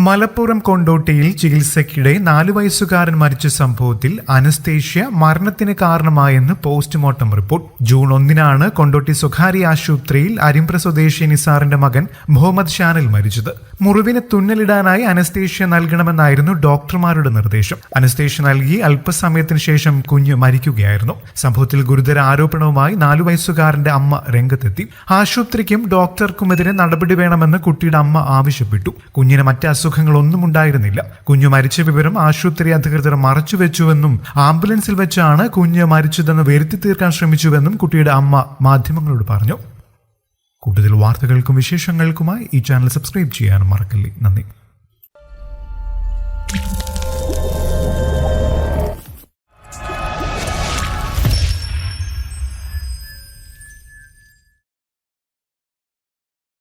മലപ്പുറം കൊണ്ടോട്ടിയിൽ ചികിത്സയ്ക്കിടെ 4 വയസ്സുകാരൻ മരിച്ച സംഭവത്തിൽ അനസ്തേഷ്യ മരണത്തിന് കാരണമായെന്ന് പോസ്റ്റ്മോർട്ടം റിപ്പോർട്ട്. ജൂൺ 1-നാണ് കൊണ്ടോട്ടി സ്വകാര്യ ആശുപത്രിയിൽ അരിമ്പ്ര സ്വദേശി നിസാറിന്റെ മകൻ മുഹമ്മദ് ഷാനിൽ മരിച്ചത്. മുറിവിന് തുന്നലിടാനായി അനസ്തേഷ്യ നൽകണമെന്നായിരുന്നു ഡോക്ടർമാരുടെ നിർദ്ദേശം. അനസ്തേഷ്യ നൽകി അല്പസമയത്തിന് ശേഷം കുഞ്ഞ് മരിക്കുകയായിരുന്നു. സംഭവത്തിൽ ഗുരുതര ആരോപണവുമായി 4 വയസ്സുകാരന്റെ അമ്മ രംഗത്തെത്തി. ആശുപത്രിക്കും ഡോക്ടർക്കുമെതിരെ നടപടി വേണമെന്ന് കുട്ടിയുടെ അമ്മ ആവശ്യപ്പെട്ടു. കുഞ്ഞിന് മറ്റ് അസുഖങ്ങളൊന്നും ഉണ്ടായിരുന്നില്ല. കുഞ്ഞു മരിച്ച വിവരം ആശുപത്രി അധികൃതർ മറച്ചുവെച്ചുവെന്നും ആംബുലൻസിൽ വെച്ചാണ് കുഞ്ഞ് മരിച്ചതെന്ന് വരുത്തി തീർക്കാൻ ശ്രമിച്ചുവെന്നും കുട്ടിയുടെ അമ്മ മാധ്യമങ്ങളോട് പറഞ്ഞു. കൂടുതൽ വാർത്തകൾക്കും വിശേഷങ്ങൾക്കുമായി ഈ ചാനൽ സബ്സ്ക്രൈബ് ചെയ്യാനും മറക്കല്ലേ. നന്ദി.